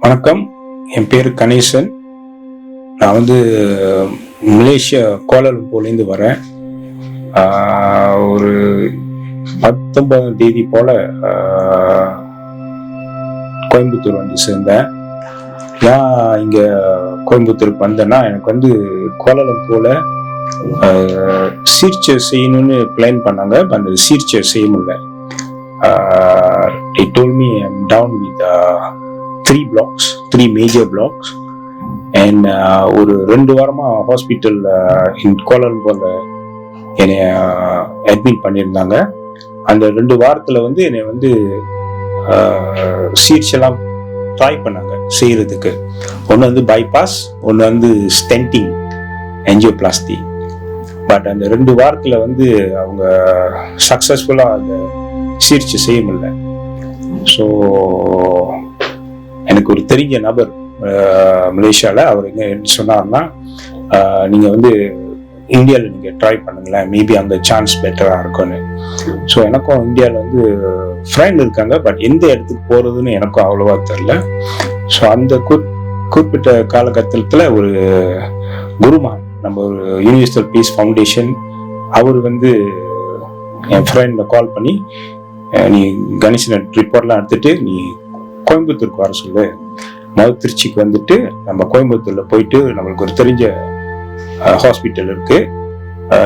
வணக்கம், என் பேர் கணேசன். நான் மலேசியா கோலாலம்பூர்லேருந்து வரேன். ஒரு 19ஆம் தேதி போல கோயம்புத்தூர் சேர்ந்தேன். ஏன் இங்க கோயம்புத்தூருக்கு வந்தேன்னா, எனக்கு கோலாலம்பூர்ல சிகிச்சை செய்யணும்னு பிளான் பண்ணாங்க. அந்த சிகிச்சை செய்ய முடியல. They told me I'm down with 3 major blocks, and ஒரு 2 வாரமா ஹாஸ்பிட்டல் கோலாலம்பூர்ல என்னை அட்மிட் பண்ணியிருந்தாங்க. அந்த 2 வாரத்துல என்னை சிகிச்சைலாம் ட்ரை பண்ணாங்க செய்யறதுக்கு. ஒன்று பைபாஸ், ஒன்று ஸ்டென்டிங், ஆஞ்சியோபிளாஸ்டி. பட் அந்த 2 வாரத்துல அவங்க சக்சஸ்ஃபுல்லா அந்த சிகிச்சை செய்ய முடியல. ஸோ எனக்கு ஒரு தெரிஞ்ச நபர் மலேசியாவில், அவர் என்ன சொன்னார்னா, நீங்கள் இந்தியாவில் நீங்கள் ட்ரை பண்ணுங்களேன், மேபி அந்த சான்ஸ் பெட்டராக இருக்கும்னு. ஸோ எனக்கும் இந்தியாவில் ஃப்ரெண்ட் இருக்காங்க, பட் எந்த இடத்துக்கு போகிறதுன்னு எனக்கும் அவ்வளோவா தெரில. ஸோ அந்த குறிப்பிட்ட காலகட்டத்தில் ஒரு குருமான், நம்ம ஒரு யூனிவர்சல் பீஸ் ஃபவுண்டேஷன், அவர் என் ஃப்ரெண்டை கால் பண்ணி, நீ கணேசன் ரிப்போர்ட்லாம் எடுத்துட்டு நீ கோயம்புத்தூருக்கு வர சொல்லு. திருச்சிக்கு நம்ம கோயம்புத்தூர்ல போயிட்டு நம்மளுக்கு ஒரு தெரிஞ்ச ஹாஸ்பிட்டல் இருக்கு,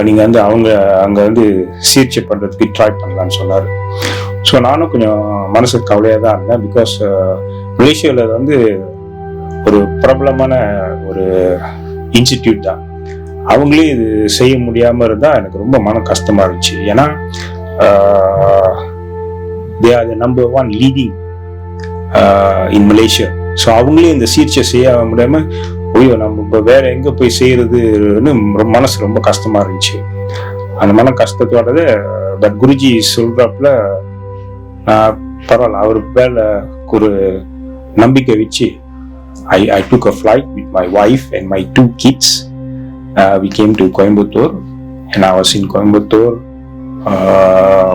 நீங்க அவங்க அங்க சிகிச்சை பண்றதுக்கு ட்ரை பண்ணலாம்னு சொன்னாரு. ஸோ நானும் கொஞ்சம் மனசுக்கு கவலையா தான் இருந்தேன். பிகாஸ் மலேசியாவில் ஒரு பிரபலமான ஒரு இன்ஸ்டிடியூட் தான். அவங்களே இது செய்ய முடியாம இருந்தா எனக்கு ரொம்ப மன கஷ்டமா இருந்துச்சு. ஏன்னா they are the number 1 leading in Malaysia. So அவங்களே இந்த சிகிச்சை செய்ய முடியாம, ஐயோ நம்ம இப்போ வேற எங்க போய் செய்யறதுன்னு மனசு ரொம்ப கஷ்டமா இருந்துச்சு. அந்த மன கஷ்டத்தோட பட் குருஜி சொல்றப்பல பரவாயில்ல, அவர் மேல ஒரு நம்பிக்கை வச்சு I took a flight with my wife and my 2 kids. We came to Coimbatore, and I was in Coimbatore.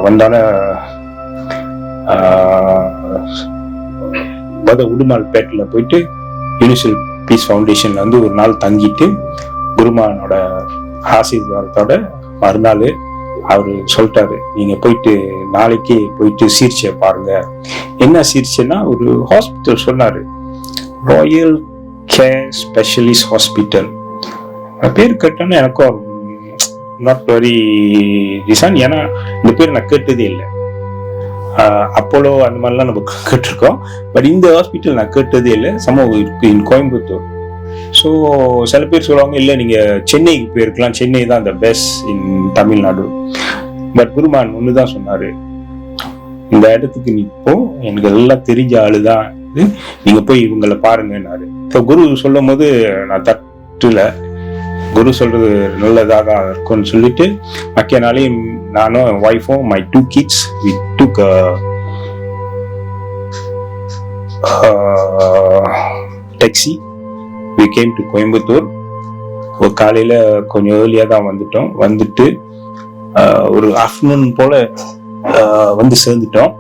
வந்தான உடுமால்பேட்டில் போயிட்டு யூனிவர்சல் பீஸ் ஃபவுண்டேஷன்ல ஒரு நாள் தங்கிட்டு, குருமானோட ஆசீர்வாதத்தோட மறுநாள் அவரு சொல்லிட்டாரு, நீங்க போயிட்டு நாளைக்கு போயிட்டு சிகிச்சை பாருங்க. என்ன சிகிச்சைன்னா, ஒரு ஹாஸ்பிட்டல் சொன்னாரு, ராயல் கேர் ஸ்பெஷலிஸ்ட் ஹாஸ்பிட்டல். பேர் கேட்டோன்னு எனக்கும் நாட் வெரி ரீசன், ஏன்னா இந்த பேர் நான் கேட்டதே இல்லை. அப்போலோ அந்த மாதிரிலாம் நம்ம கேட்டிருக்கோம், பட் இந்த ஹாஸ்பிட்டல் நான் கேட்டதே இல்லை. சமூகம் இருக்கு இன் கோயம்புத்தூர். ஸோ சில பேர் சொல்லுவாங்க, இல்லை நீங்க சென்னைக்கு போயிருக்கலாம், சென்னை தான் இந்த பெஸ்ட் இன் தமிழ்நாடு. பட் குருமான் ஒண்ணுதான் சொன்னாரு, இந்த இடத்துக்கு நீ போ, எனக்கு எல்லாம் தெரிஞ்ச ஆளுதான், நீங்க போய் இவங்களை பாருங்கன்னாரு. இப்போ குரு சொல்லும் போது நான் தட்டுல, குரு சொல்றது நல்லதாக தான் இருக்கும்னு சொல்லிட்டு மக்கிய நாளையும் நானும் என் ஒய்ஃபும் my 2 kids we took a taxi. we came to Coimbatore. ஒரு காலையில கொஞ்சம் ஏர்லியா தான் வந்துட்டு ஒரு ஆஃப்டர்நூன் போல சேர்ந்துட்டோம்.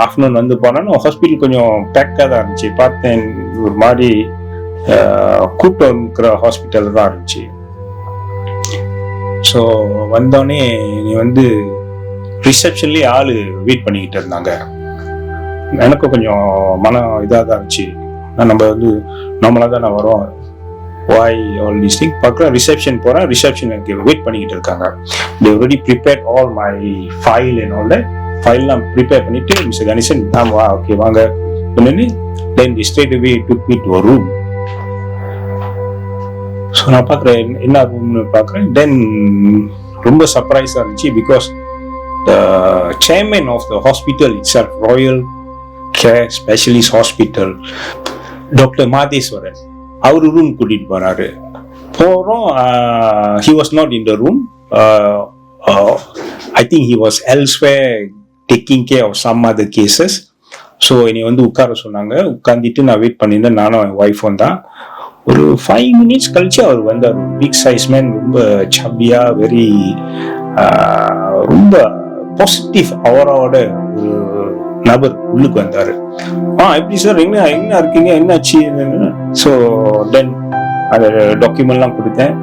ஆஃப்டர்நூன் போனோன்னு ஹாஸ்பிட்டல் கொஞ்சம் பேக்காக தான் இருந்துச்சு. பார்த்தேன் ஒரு மாதிரி கூட்டம் இருக்கிற ஹாஸ்பிட்டல் தான் இருந்துச்சு. ஸோ வந்தோடனே நீ ரிசப்ஷன்லேயே ஆளு வெயிட் பண்ணிக்கிட்டு இருந்தாங்க. எனக்கு கொஞ்சம் மனம் இதாக தான் இருந்துச்சு. நம்ம நார்மலாக தான் நான் வரோம், வாய் ஆல் திஸ் திங் பார்க்குறேன். ரிசப்ஷன் போகிறேன், ரிசப்ஷன் எனக்கு வெயிட் பண்ணிக்கிட்டு இருக்காங்க. they already prepared all my file and all that. ஃபைல்லாம் ப்ரிப்பேர் பண்ணிட்டு, மிஸ்டர் கணேசன் வா, ஓகே வாங்க பண்ணி, then they straight away took me to a room. So நான் பார்க்குறேன் என்ன ரூம்னு பார்க்குறேன். தென் ரொம்ப சர்ப்ரைஸாக இருந்துச்சு. Because the chairman of the hospital itself, royal care specialist hospital, doctor Matheswaran, அவர் ரூம் கூட்டிட்டு போறாரு. போகிறோம், he was not in the room. I think he was elsewhere taking care of some other cases. So என்னை உட்கார சொன்னாங்க. உட்காந்துட்டு நான் wait பண்ணியிருந்தேன், நானும் என் ஒய்ஃபும் தான். ஒரு 5 minutes கழிச்சு அவர் வந்தார். பிக் சைஸ் மேன், ரொம்ப சப்பியா, வெரி ரொம்ப பாசிட்டிவ் அவரோட ஒரு நபர் உள்ளுக்கு வந்தாரு. எப்படி சார், என்ன இருக்கீங்க, என்னாச்சு? ஸோ தென் அந்த டாக்குமெண்ட்லாம் கொடுத்தேன்.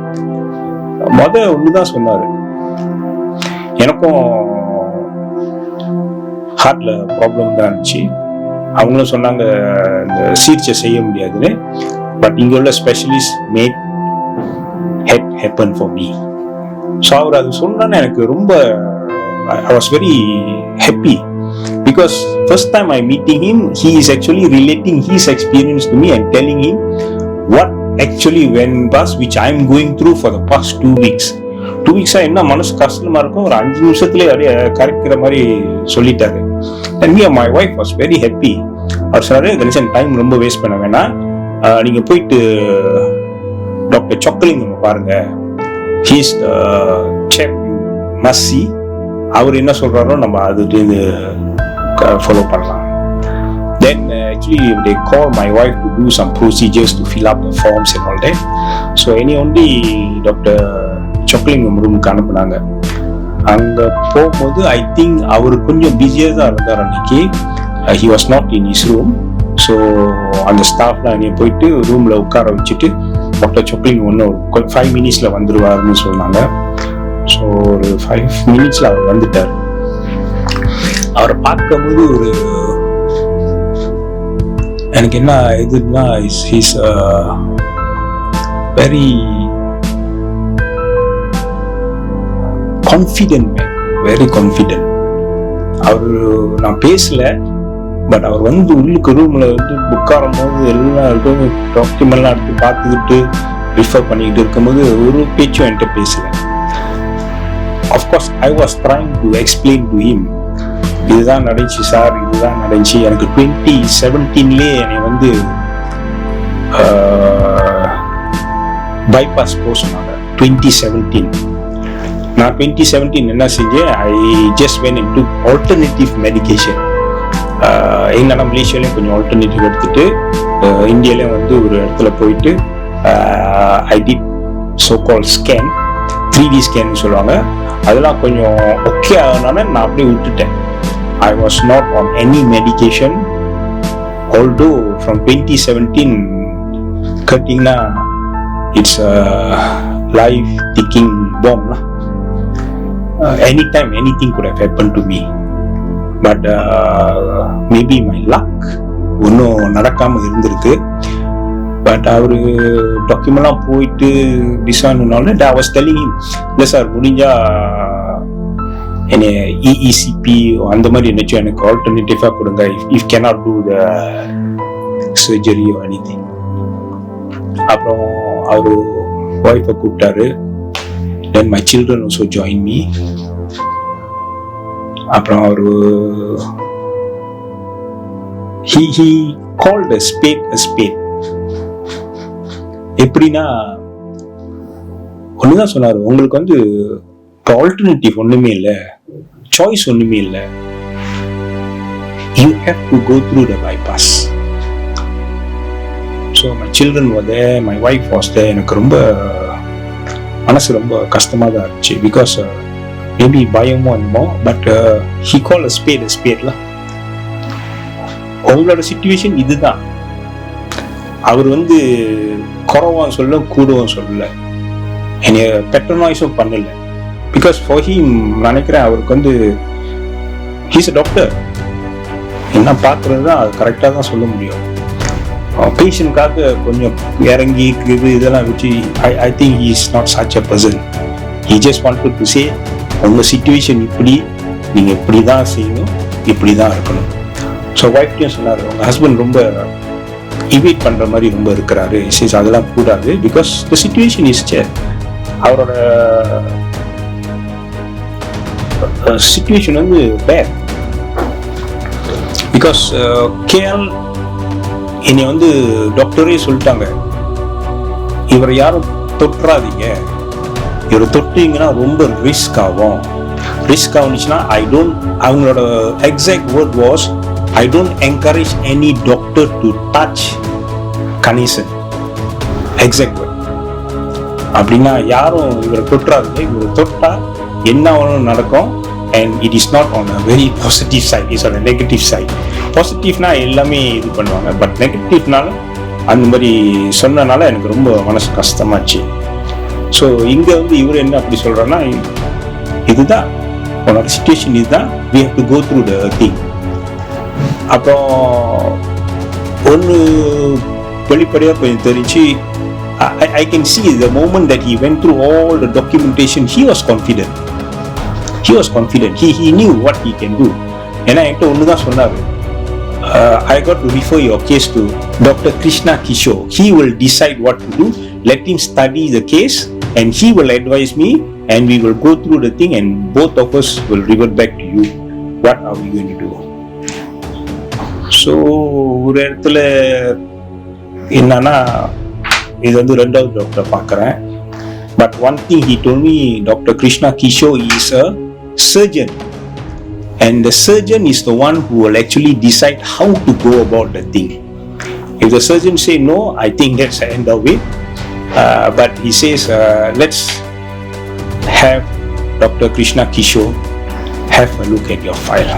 ஒண்ணுதான் சொன்னாரு, எனக்கும் ஹார்ட்ல ப்ராப்ளம் தான் இருந்துச்சு. அவங்களும் சொன்னாங்க இந்த சிகிச்சை செய்ய முடியாதுன்னு. பட் இங்க உள்ள specialist made happen for me. So அவர் அது சொன்னான்னு எனக்கு ரொம்ப I was very happy because first time I meeting him, he is actually relating his experience to me and telling him what actually went past, which I am going through for the past 2 weeks. 2 weeks என்ன மனசு கஷ்டமா இருக்கும், ஒரு 5 நிமிஷத்துல அப்படியே கரைக்கிற மாதிரி சொல்லிட்டாரு. And me and my wife was very happy. அவர் சொன்னாரு, கணேசன் டைம் ரொம்ப வேஸ்ட் பண்ண வேணாம், நீங்க போயிட்டு டாக்டர் சொக்கலிங்கம் பாருங்க, he is the chap you must see. அவர் என்ன சொல்றாரோ நம்ம அது ஃபாலோ பண்ணலாம். Then actually they call my wife to do some procedures to fill up the forms and all that. So only doctor Chockalingam ரூமுக்கு அனுப்புனாங்க. அங்க போகும்போது ஐ திங்க் அவர் கொஞ்சம் பிஸியா தான் இருந்தார் அன்னைக்கு. he was not in his room. So அந்த ஸ்டாஃப்லாம் என்னைய போயிட்டு ரூம்ல உட்கார வச்சுட்டு டாக்டர் சொக்கலிங்கம் ஒரு 5 மினிட்ஸ்ல வந்துருவாருன்னு சொன்னாங்க. ஸோ ஒரு 5 மினிட்ஸ்ல அவர் வந்துட்டார். அவரை பார்க்கும்போது ஒரு எனக்கு என்ன இதுன்னா, is very confident man, very confident. அவர் நான் பேசல, பட் அவர் வந்து உள்ளுக்கு ரூம்ல வந்து உட்காரும் போது எல்லாம் டாக்குமெண்ட்லாம் எடுத்து பார்த்துக்கிட்டு ரிஃபர் பண்ணிக்கிட்டு இருக்கும்போது ஒரு பேச்சும் என்கிட்ட பேசல. Of course I was trying to explain to him, இதுதான் நடந்துச்சு சார், இதுதான் நடந்துச்சு. எனக்கு 2017 என்னை வந்து பைபாஸ் போக சொன்னாங்க. 2017 நான் 2017 என்ன செஞ்சேன், I just went into alternative medication. எங்கன்னா மலேசியாலையும் கொஞ்சம் ஆல்டர்னேட்டிவ் எடுத்துட்டு இந்தியாலையும் வந்து ஒரு இடத்துல போயிட்டு I did so call scan, 3D scan சொல்லுவாங்க. அதெல்லாம் கொஞ்சம் ஓகே ஆனால நான் அப்படியே விட்டுட்டேன். I was not on any medication, although from 2017 cuttingna it's a life ticking bomb lah. Anytime anything could have happened to me, but maybe my luck ஒன்னும் நடக்காம இருந்திருக்கு. பட் அவரு டாக்குமெண்ட்லாம் போயிட்டு டிசானுனால I was telling him, இல்லை sir முடிஞ்சா என்ன EECP அந்த மாதிரி என்னச்சும் எனக்கு ஆல்டர்னேட்டிவா கொடுங்க, if cannot do the surgery or anything. அப்புறம் அவரு ஒய்ஃபை கூப்பிட்டாரு. then my children also joined me. அப்புறம் அவரு he called a spade a spade. எப்படின்னா ஒண்ணுதான் சொன்னாரு, உங்களுக்கு வந்து ஆல்டர்னேட்டிவ் ஒண்ணுமே இல்லை, சாய்ஸ் ஒண்ணுமே இல்லை, you have to go through the bypass. So my children were there, my wife was there. எனக்கு ரொம்ப மனசு ரொம்ப கஷ்டமா தான் இருந்துச்சு. பிகாஸ் மேபி பயமோ என்னமோ, but he called a spade lah. உங்களோட சிச்சுவேஷன் இதுதான். அவர் வந்து குறவும் சொல்ல கூடவும் சொல்லல, என்னைய பெட்ரோனாய்ஸும் பண்ணல. பிகாஸ் ஃபார் ஹிம் நினைக்கிறேன் அவருக்கு வந்து ஹீஸ் அ டாக்டர், என்ன பார்க்கறது தான் அது கரெக்டாக தான் சொல்ல முடியும். பேஷண்ட்காக கொஞ்சம் இறங்கி இதெல்லாம் வச்சு I think he is not such a person. He just wanted to say உங்கள் சிச்சுவேஷன் இப்படி, நீங்கள் இப்படி தான் செய்யணும், இப்படி தான் இருக்கணும். ஸோ ஒய்ஃப்டையும் சொன்னார், உங்கள் ஹஸ்பண்ட் ரொம்ப இவேட் பண்ணுற மாதிரி ரொம்ப இருக்கிறாரு, அதெல்லாம் கூடாது. பிகாஸ் த சிச்சுவேஷன் இஸ் அவரோட சிச்சுவேஷன் வந்து பேட். பிகாஸ் கேஎல் என்னை வந்து டாக்டரே சொல்லிட்டாங்க, இவரை யாரும் தொட்டுறாதீங்க, இவரை தொட்டீங்கன்னா ரொம்ப ரிஸ்க் ஆகும். ரிஸ்க் ஆகுச்சுன்னா அவங்களோட exact word was, I don't encourage any doctor to touch Ganesan. Exact word. அப்படின்னா யாரும் இவரை தொட்டுறாதீங்க, இவரை தொட்டா என்ன வேணும் நடக்கும், and it is not on a very positive side, it's on a negative side. பாசிட்டிவ்னா எல்லாமே இது பண்ணுவாங்க, பட் நெகட்டிவ்னால அந்த மாதிரி சொன்னனால எனக்கு ரொம்ப மனசு கஷ்டமாச்சு. ஸோ இங்கே வந்து இவர் என்ன அப்படி சொல்கிறேன்னா, இதுதான் உன்னோட சிச்சுவேஷன், இதுதான், we have to go through the thing. அப்புறம் ஒன்று வெளிப்படையாக கொஞ்சம் தெரிஞ்சு, I can see the moment that he went through all the documentation, he was confident. He knew what he can do. ஏன்னா என்கிட்ட ஒன்று தான் சொன்னார், I got to refer your case to Dr. Krishna Kishor. He will decide what to do. Let him study the case and he will advise me and we will go through the thing and both of us will revert back to you. What are we going to do? So ஒரு இடத்துல என்னன்னா, இது வந்து ரெண்டாவது டாக்டரை பார்க்குறேன். But one thing he told me, Dr. Krishna Kishor is a surgeon. And the surgeon is the one who will actually decide how to go about the thing. If the surgeon say no, I think that's the end of it. But he says, let's have Dr. Krishna Kishor have a look at your file.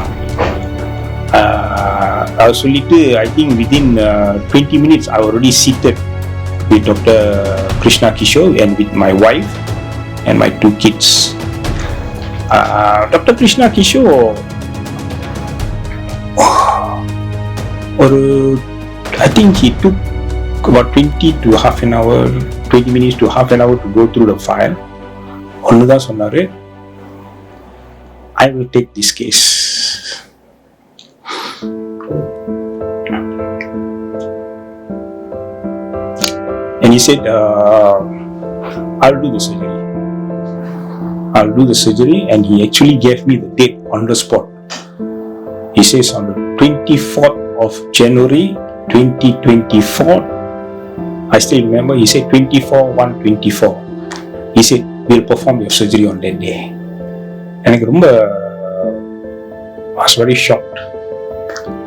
I think within 20 minutes I already seated with Dr. Krishna Kishor and with my wife and my 2 kids. Dr. Krishna Kishor I think he took about 20 to half an hour, 20 minutes to half an hour to go through the file. ஒன்று தான் சொன்னார், I will take this case. And he said, I'll do the surgery. And he actually gave me the date on the spot. He says on the 24th of January 2024, I still remember, he said 24/1/24. He said, we'll perform your surgery on that day. எனக்கு ரொம்ப I was very shocked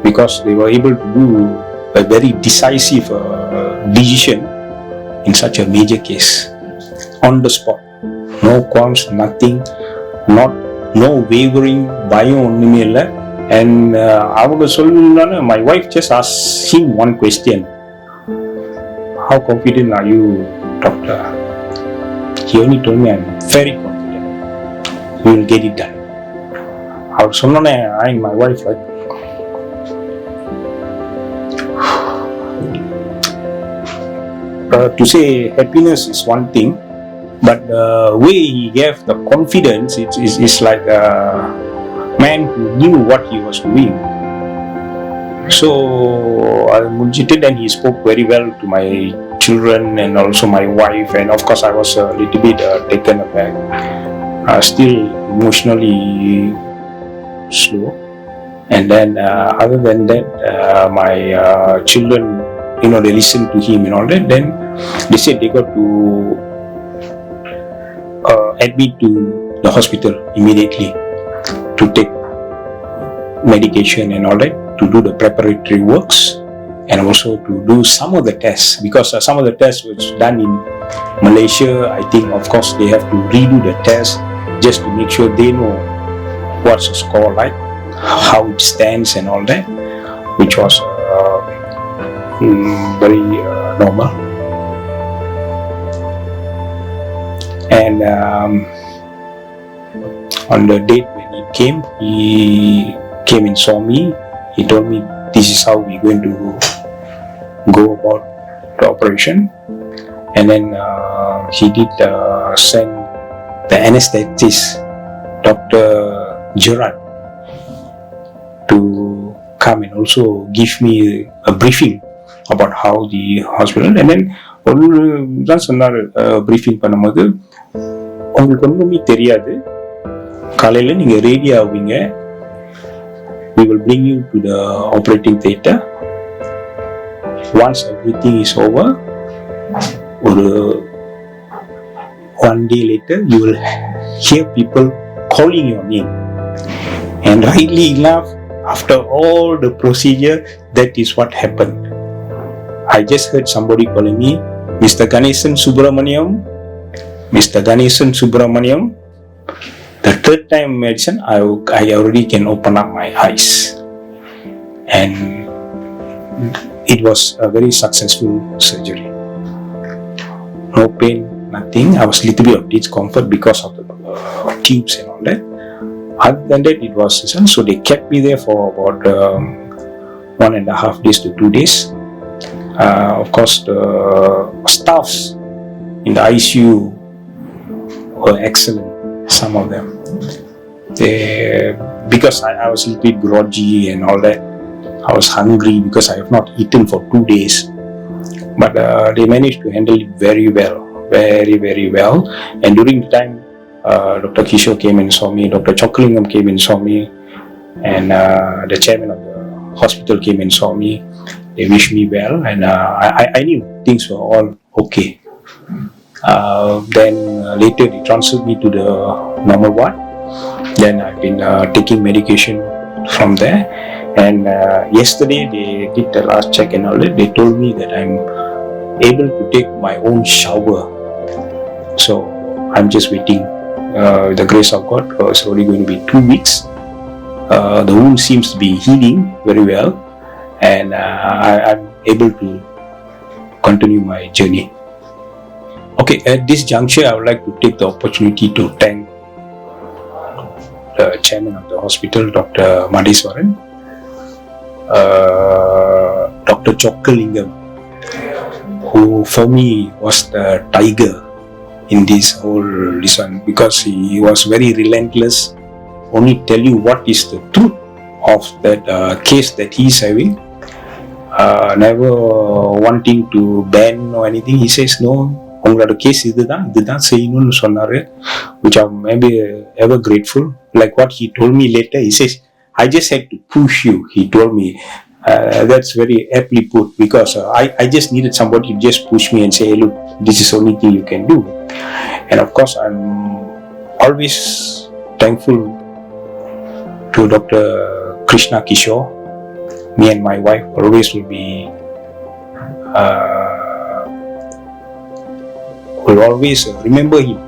because they were able to do a very decisive decision in such a major case on the spot. No qualms, nothing, no wavering, பயம் ஒண்ணுமே இல்லை. And அவங்க சொல்லணும்னா, my wife just asked him one question, how confident are you, doctor? He only told me, I'm very confident we will get it done. அவர் சொன்னோன்னே I and my wife like, to say happiness is one thing, but the way he gave the confidence, it's like a man who knew what he was doing. So I முடிச்சிட்டு, and he spoke very well to my children and also my wife, and of course I was a little bit taken aback, still emotionally slow. And then other than that, my children, they listened to him and all that. Then they said they got to admit to the hospital immediately to take medication and all that, to do the preparatory works, and also to do some of the tests, because some of the tests was done in Malaysia. I think of course they have to redo the test just to make sure they know what's the score like, how it stands and all that, which was very normal. And on the date when he came and saw me, he told me this is how we're going to go about the operation. And then he did send the anesthetist, Dr. Gerard, to come and also give me a briefing about how the hospital. And then ஒன்று தான் சொன்னார் briefing பண்ணும்போது, உங்களுக்கு ஒன்றுமே தெரியாது, காலையில் நீங்கள் ready ஆவீங்க, we will bring you to the operating theatre. Once everything is over, or one day later, you will hear people calling your name. And rightly enough, after all the procedure, that is what happened. I just heard somebody calling me, Mr. Ganesan Subramaniam, Mr. Ganesan Subramaniam. The third time medicine, I already can open up my eyes, and it was a very successful surgery. No pain, nothing. I was a little bit of discomfort because of the tubes and all that. Other than that, it was so they kept me there for about 1.5 days to 2 days. Of course, the staffs in the ICU were excellent. Some of them, because I was a little bit groggy and all that. I was hungry because I have not eaten for 2 days. But they managed to handle it very well, very, very well. And during the time, Dr. Kishor came and saw me, Dr. Chokalingam came and saw me, and the chairman of the hospital came and saw me. They wished me well, and I knew things were all okay. Then later they transferred me to the normal ward. Then I've been taking medication from there. And yesterday they did the last check and all that. They told me that I'm able to take my own shower. So I'm just waiting. With the grace of God, it's only going to be 2 weeks. The wound seems to be healing very well, and I'm able to continue my journey. Okay, at this juncture, I would like to take the opportunity to thank the chairman of the hospital, Dr. Madiswaran, Dr. Chokalingam, who for me was the tiger in this whole one, because he was very relentless, only tell you what is the truth of that case that he is having, never wanting to ban or anything. He says, no, உங்களோட case இதுதான் செய்யணும்னு சொன்னாரு, which I'm maybe ever grateful. Like what he told me later, he says, I just had to push you, he told me. That's very aptly put, because I just needed somebody to just push me and say, hey, look, this is the only thing you can do. And of course, I'm always thankful to Dr. Krishna Kishor. Me and my wife always will always remember him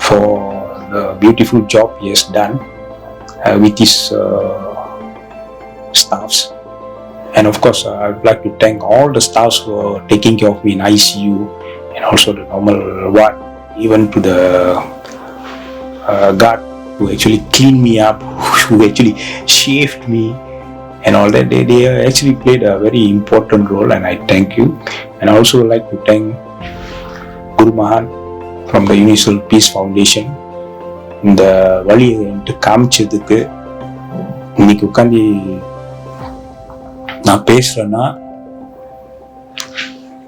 for the beautiful job he has done with his staffs. And of course, I would like to thank all the staffs who are taking care of me in ICU and also the normal ward, even to the guard who actually cleaned me up, who actually shaved me and all that. They actually played a very important role, and I thank you. And I also would like to thank Guru Mahan from the Universal Peace Foundation. இந்த வழியை என்கிட்ட காமிச்சதுக்கு, இன்னைக்கு உட்காந்து நான் பேசுறேன்னா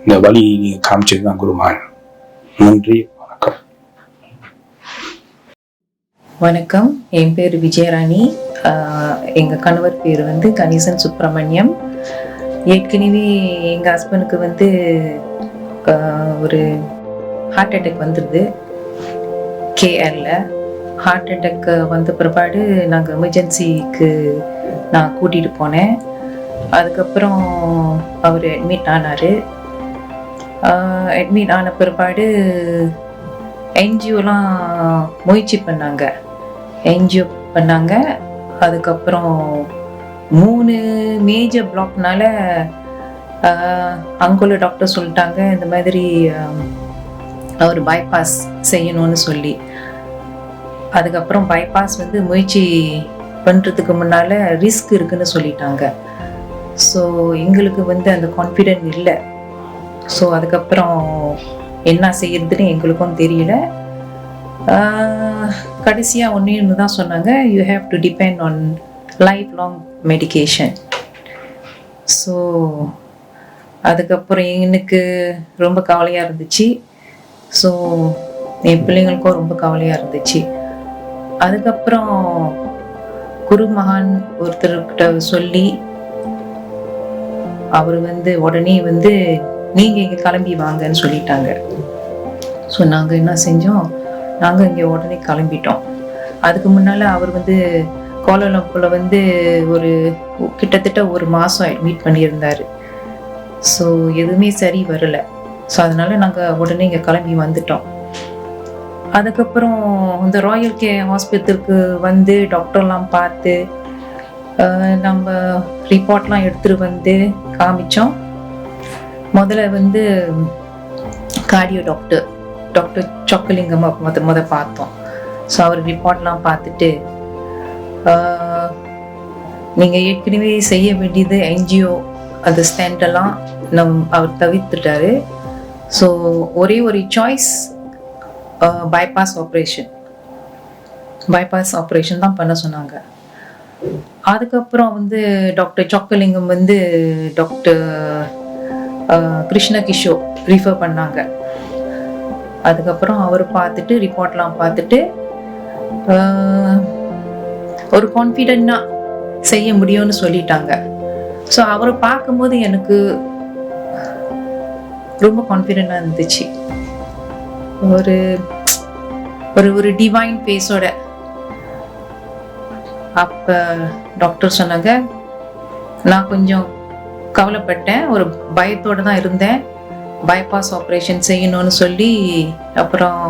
இந்த வழி நீங்க காமிச்சதுதான் குருமான். நன்றி, வணக்கம். வணக்கம், என் பேர் விஜயராணி. எங்கள் கணவர் பேர் கணேசன் சுப்பிரமணியம். ஏற்கனவே எங்கள் ஹஸ்பண்டுக்கு ஒரு ஹார்ட் அட்டாக் வந்துடுது. கேஆரில் ஹார்ட் அட்டாக் வந்த பிற்பாடு நாங்கள் எமர்ஜென்சிக்கு நான் கூட்டிகிட்டு போனேன். அதுக்கப்புறம் அவர் அட்மிட் ஆனார். அட்மிட் ஆன பிற்பாடு என்ஜிஓலாம் முயற்சி பண்ணாங்க. அதுக்கப்புறம் 3 மேஜர் பிளாக்னால அங்குள்ள டாக்டர் சொல்லிட்டாங்க, இந்த மாதிரி அவர் பைபாஸ் செய்யணும்னு சொல்லி. அதுக்கப்புறம் பைபாஸ் முயற்சி பண்ணுறதுக்கு முன்னால் ரிஸ்க் இருக்குன்னு சொல்லிட்டாங்க. ஸோ எங்களுக்கு அந்த கான்ஃபிடென்ட் இல்லை. ஸோ அதுக்கப்புறம் என்ன செய்யறதுன்னு எங்களுக்கும் தெரியல. கடைசியாக ஒன்று தான் சொன்னாங்க, you have to depend on life long medication. So அதுக்கப்புறம் எனக்கு ரொம்ப கவலையாக இருந்துச்சு. ஸோ என் பிள்ளைங்களுக்கும் ரொம்ப கவலையாக இருந்துச்சு. அதுக்கப்புறம் குருமகான் ஒருத்தர்கிட்ட சொல்லி அவர் உடனே நீங்கள் இங்கே கிளம்பி வாங்கன்னு சொல்லிட்டாங்க. ஸோ நாங்கள் என்ன செஞ்சோம், நாங்கள் இங்கே உடனே கிளம்பிட்டோம். அதுக்கு முன்னால் அவர் கோலாலம்பூரில் ஒரு கிட்டத்தட்ட 1 மாதம் அட்மிட் பண்ணியிருந்தார். ஸோ எதுவுமே சரி வரலை. ஸோ அதனால் நாங்கள் உடனே இங்கே கிளம்பி வந்துட்டோம். அதுக்கப்புறம் இந்த ராயல் கேர் ஹாஸ்பிட்டலுக்கு வந்து டாக்டர்லாம் பார்த்து நம்ம ரிப்போர்ட்லாம் எடுத்துகிட்டு வந்து காமிச்சோம். முதல்ல வந்து கார்டியோ டாக்டர் சொக்கலிங்கம் முத பார்த்தோம். ஸோ அவர் ரிப்போர்ட்லாம் பார்த்துட்டு நீங்கள் ஏற்கனவே செய்ய வேண்டியது என்ஜிஓ அந்த ஸ்டெண்டெல்லாம் அவர் தவிர்த்துட்டாரு. ஸோ ஒரே ஒரு சாய்ஸ் bypass ஆப்ரேஷன் தான் பண்ண சொன்னாங்க. அதுக்கப்புறம் வந்து டாக்டர் சொக்கலிங்கம் வந்து டாக்டர் கிருஷ்ண கிஷோர் ரிஃபர் பண்ணாங்க. அதுக்கப்புறம் அவர் பார்த்துட்டு ரிப்போர்ட்லாம் பார்த்துட்டு ஒரு கான்ஃபிடென்ட்னா செய்ய முடியும்னு சொல்லிட்டாங்க. ஸோ அவரை பார்க்கும்போது எனக்கு ரொம்ப கான்ஃபிடென்ட்டாக இருந்துச்சு. ஒரு டிவைன் ஃபேஸோட. அப்போ டாக்டர் சொன்னாங்க, நான் கொஞ்சம் கவலைப்பட்டேன், ஒரு பயத்தோடு தான் இருந்தேன், பைபாஸ் ஆப்ரேஷன் செய்யணும்னு சொல்லி. அப்புறம்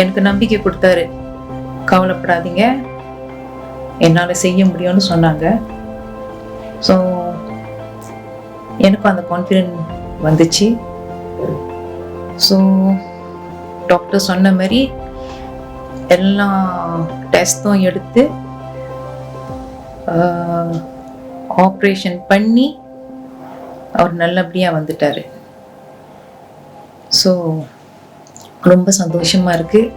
எனக்கு நம்பிக்கை கொடுத்தாரு, கவலைப்படாதீங்க, என்னால் செய்ய முடியும்னு சொன்னாங்க. ஸோ எனக்கும் அந்த கான்ஃபிடென்ட் வந்துச்சு. ஸோ டாக்டர் சொன்ன மாதிரி எல்லா டெஸ்ட்டும் எடுத்து ஆப்ரேஷன் பண்ணி அவர் நல்லபடியாக வந்துட்டார். ஸோ ரொம்ப சந்தோஷமாக இருக்குது.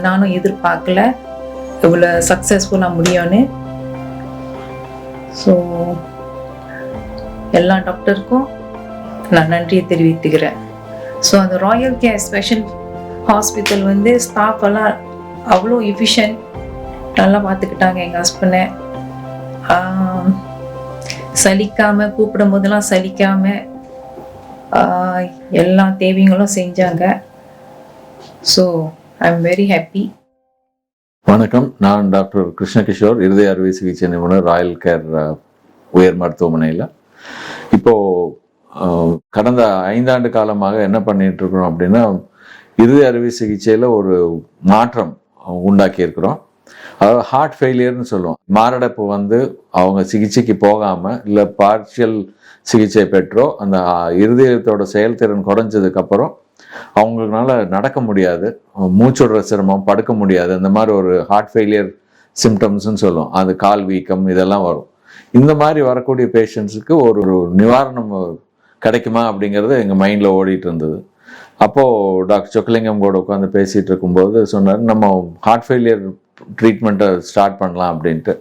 நானும் எதிர்பார்க்கல இவ்வளோ சக்ஸஸ்ஃபுல்லாக முடியும்னு. ஸோ எல்லா டாக்டருக்கும் நான் நன்றியை தெரிவித்துக்கிறேன். ஸோ அந்த ராயல் கேர் ஸ்பெஷல் ஹாஸ்பிட்டல் வந்து ஸ்டாஃப் எல்லாம் அவ்வளோ எஃபிஷியன்ட், நல்லா பார்த்துக்கிட்டாங்க எங்கள் ஹஸ்பண்டை. சலிக்காமல், கூப்பிடும் போதெல்லாம் சலிக்காமல் எல்லா தேவைகளும் செஞ்சாங்க. So I am very happy. வணக்கம், நான் டாக்டர் கிருஷ்ண கிஷோர், இருதய அறுவை சிகிச்சை நிபுணர், ராயல் கேர் உயர் மருத்துவமனையில். இப்போது கடந்த 5 ஆண்டு காலமாக என்ன பண்ணிட்டு இருக்கிறோம் அப்படின்னா, இருதய அறுவை சிகிச்சையில் ஒரு மாற்றம் உண்டாக்கி இருக்கிறோம். அதாவது ஹார்ட் ஃபெயிலியர்னு சொல்லுவோம். மாரடைப்பு வந்து அவங்க சிகிச்சைக்கு போகாமல் இல்லை பார்ஷியல் சிகிச்சை பெற்றோ அந்த இருதயத்தோட செயல்திறன் குறைஞ்சதுக்கப்புறம் அவங்களால நடக்க முடியாது, மூச்சுடுற சிரமம், படுக்க முடியாது, அந்த மாதிரி ஒரு ஹார்ட் ஃபெயிலியர் சிம்டம்ஸ்ன்னு சொல்லுவோம். அது கால் வீக்கம் இதெல்லாம் வரும். இந்த மாதிரி வரக்கூடிய பேஷண்ட்ஸுக்கு ஒரு நிவாரணம் கிடைக்குமா அப்படிங்கிறது எங்கள் மைண்டில் ஓடிட்டு இருந்தது. அப்போது டாக்டர் சொக்கலிங்கம் கூட உட்காந்து பேசிகிட்டு இருக்கும்போது சொன்னார், நம்ம ஹார்ட் ஃபெயிலியர் ட்ரீட்மெண்ட்டை ஸ்டார்ட் பண்ணலாம் அப்படின்ட்டு.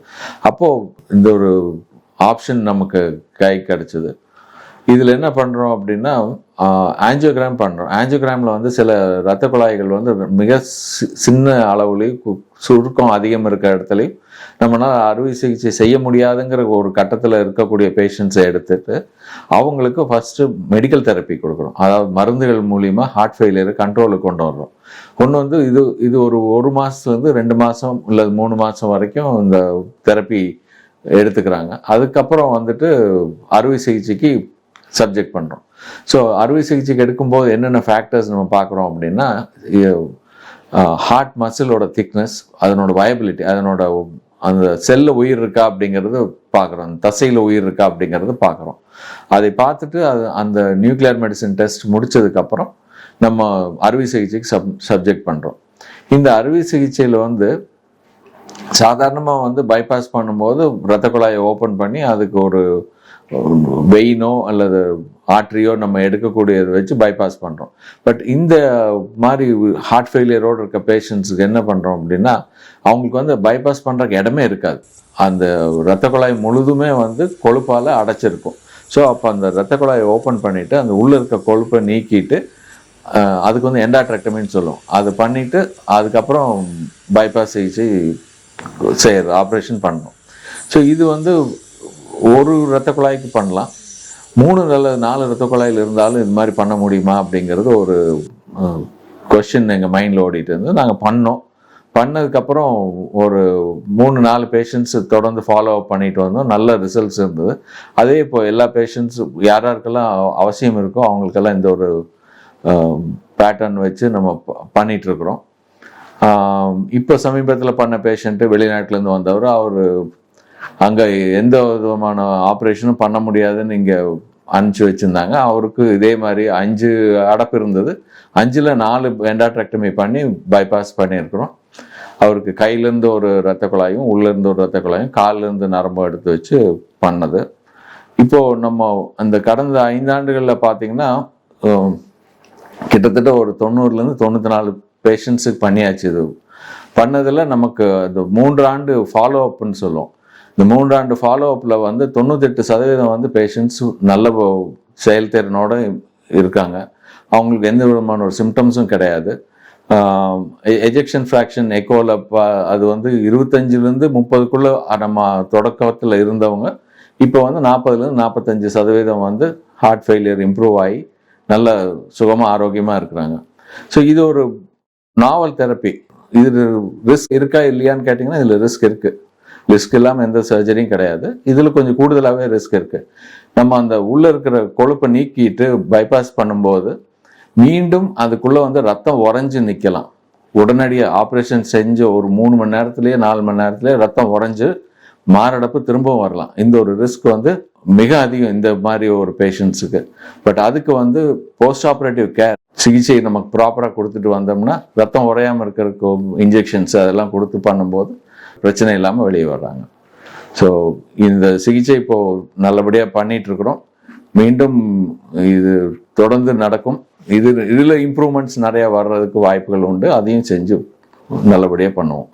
அப்போது இந்த ஒரு ஆப்ஷன் நமக்கு கை கிடச்சிது. இதில் என்ன பண்ணுறோம் அப்படின்னா, ஆஞ்சியோகிராம் பண்ணுறோம். ஆஞ்சியோகிராமில் வந்து சில இரத்த குழாய்கள் வந்து மிக சின்ன அளவுலேயும் சுருக்கம் அதிகம் இருக்கிற இடத்துலையும் நம்மளால் அறுவை சிகிச்சை செய்ய முடியாதுங்கிற ஒரு கட்டத்தில் இருக்கக்கூடிய பேஷண்ட்ஸை எடுத்துட்டு அவங்களுக்கு ஃபஸ்ட்டு மெடிக்கல் தெரப்பி கொடுக்குறோம். அதாவது மருந்துகள் மூலிமா ஹார்ட் ஃபெயிலியரை கண்ட்ரோலுக்கு கொண்டு வர்றோம். ஒன்று வந்து இது ஒரு மாதத்துலேருந்து 2 மாதம் இல்லை 3 மாதம் வரைக்கும் இந்த தெரப்பி எடுத்துக்கிறாங்க. அதுக்கப்புறம் வந்துட்டு அறுவை சிகிச்சைக்கு சப்ஜெக்ட் பண்ணுறோம். ஸோ அறுவை சிகிச்சைக்கு எடுக்கும்போது என்னென்ன ஃபேக்டர்ஸ் நம்ம பார்க்குறோம் அப்படின்னா, ஹார்ட் மசிலோட திக்னஸ், அதனோட வயபிலிட்டி, அதனோட அந்த செல்லில் உயிர் இருக்கா அப்படிங்கிறது பார்க்குறோம், அந்த தசையில் உயிர் இருக்கா அப்படிங்கிறது பார்க்குறோம். அதை பார்த்துட்டு அந்த நியூக்ளியர் மெடிசன் டெஸ்ட் முடித்ததுக்கப்புறம் நம்ம அறுவை சிகிச்சைக்கு சப்ஜெக்ட் பண்ணுறோம். இந்த அறுவை சிகிச்சையில் வந்து சாதாரணமாக வந்து பைபாஸ் பண்ணும்போது இரத்த குழாயை ஓப்பன் பண்ணி அதுக்கு ஒரு வெயினோ அல்லது ஆர்ட்ரியோ நம்ம எடுக்கக்கூடியதை வச்சு பைபாஸ் பண்ணுறோம். பட் இந்த மாதிரி ஹார்ட் ஃபெயிலியரோடு இருக்க பேஷண்ட்ஸுக்கு என்ன பண்ணுறோம் அப்படின்னா, அவங்களுக்கு வந்து பைபாஸ் பண்ணுறக்கு இடமே இருக்காது. அந்த இரத்த குழாய் முழுதுமே வந்து கொழுப்பால் அடைச்சிருக்கும். ஸோ அப்போ அந்த இரத்த குழாயை ஓப்பன் பண்ணிவிட்டு அந்த உள்ளே இருக்க கொழுப்பை நீக்கிட்டு அதுக்கு வந்து எண்டாட்ரெக்டமின்னு சொல்லுவோம். அது பண்ணிவிட்டு அதுக்கப்புறம் பைபாஸ் சிகிச்சை செய்கிறது, ஆப்ரேஷன் பண்ணணும். ஸோ இது வந்து ஒரு இரத்த குழாய்க்கு பண்ணலாம். 3 அல்லது 4 இரத்த குழாயில் இருந்தாலும் இது மாதிரி பண்ண முடியுமா அப்படிங்கிறது ஒரு கொஸ்டின் எங்கள் மைண்டில் ஓடிட்டு இருந்து நாங்கள் பண்ணோம். பண்ணதுக்கப்புறம் ஒரு 3-4 பேஷண்ட்ஸ் தொடர்ந்து ஃபாலோ அப் பண்ணிட்டு வந்தோம். நல்ல ரிசல்ட்ஸ் இருந்தது. அதே இப்போ எல்லா பேஷண்ட்ஸ் யாராருக்கெல்லாம் அவசியம் இருக்கோ அவங்களுக்கெல்லாம் இந்த ஒரு பேட்டர்ன் வச்சு நம்ம பண்ணிட்டு இருக்கிறோம். இப்போ சமீபத்தில் பண்ண பேஷண்ட்டு வெளிநாட்டிலேருந்து வந்தவர், அவர் அங்கே எந்த விதமான ஆப்ரேஷனும் பண்ண முடியாதுன்னு இங்கே அனுப்பிச்சி வச்சுருந்தாங்க. அவருக்கு இதே மாதிரி 5 அடப்பு இருந்தது. 5ல் 4 எண்டாட்ரெக்டமி பண்ணி பைபாஸ் பண்ணியிருக்கிறோம். அவருக்கு கையிலேருந்து ஒரு இரத்த குழாயும், உள்ளேருந்து ஒரு இரத்த குழாயும், காலிலேருந்து நரம்பு எடுத்து வச்சு பண்ணது. இப்போது நம்ம அந்த கடந்த 5 ஆண்டுகளில் பார்த்தீங்கன்னா கிட்டத்தட்ட ஒரு 90லேருந்து 94 பேஷண்ட்ஸுக்கு பண்ணியாச்சு. இது பண்ணதில் நமக்கு இந்த 3 ஆண்டு ஃபாலோ அப்னு சொல்லுவோம். இந்த 3 ஆண்டு ஃபாலோ அப்பில் வந்து 98% வந்து பேஷண்ட்ஸ் நல்ல செயல்திறனோடு இருக்காங்க. அவங்களுக்கு எந்த விதமான ஒரு சிம்டம்ஸும் கிடையாது. எஜெக்ஷன் ஃப்ராக்ஷன் எக்கோவில் அது வந்து 25லேருந்து 30க்குள்ளே நம்ம தொடக்கத்தில் இருந்தவங்க இப்போ வந்து 40லேருந்து 45% வந்து ஹார்ட் ஃபெயிலியர் இம்ப்ரூவ் ஆகி நல்ல சுகமாக ஆரோக்கியமாக இருக்கிறாங்க. ஸோ இது ஒரு நாவல் தெரப்பி. இது ரிஸ்க் இருக்கா இல்லையான்னு கேட்டிங்கன்னா இதில் ரிஸ்க் இருக்குது. ரிஸ்க் இல்லாமல் எந்த சர்ஜரியும் கிடையாது. இதில் கொஞ்சம் கூடுதலாகவே ரிஸ்க் இருக்குது. நம்ம அந்த உள்ளே இருக்கிற கொழுப்பை நீக்கிட்டு பைபாஸ் பண்ணும்போது மீண்டும் அதுக்குள்ளே வந்து ரத்தம் உறைஞ்சி நிற்கலாம். உடனடியாக ஆப்ரேஷன் செஞ்சு ஒரு 3 மணி நேரத்துலேயே 4 மணி நேரத்துலேயே ரத்தம் உறைஞ்சு மாரடைப்பு திரும்பவும் வரலாம். இந்த ஒரு ரிஸ்க் வந்து மிக அதிகம் இந்த மாதிரி ஒரு பேஷண்ட்ஸுக்கு. பட் அதுக்கு வந்து போஸ்ட் ஆப்ரேட்டிவ் கேர் சிகிச்சை நமக்கு ப்ராப்பராக கொடுத்துட்டு வந்தோம்னா ரத்தம் உறையாமல் இருக்கிறதுக்கு இன்ஜெக்ஷன்ஸ் அதெல்லாம் கொடுத்து பண்ணும்போது பிரச்சனை இல்லாமல் வெளியே வர்றாங்க. ஸோ இந்த சிகிச்சை இப்போது நல்லபடியாக பண்ணிகிட்ருக்குறோம். மீண்டும் இது தொடர்ந்து நடக்கும். இதில் இம்ப்ரூவ்மெண்ட்ஸ் நிறையா வர்றதுக்கு வாய்ப்புகள் உண்டு. அதையும் செஞ்சு நல்லபடியாக பண்ணுவோம்.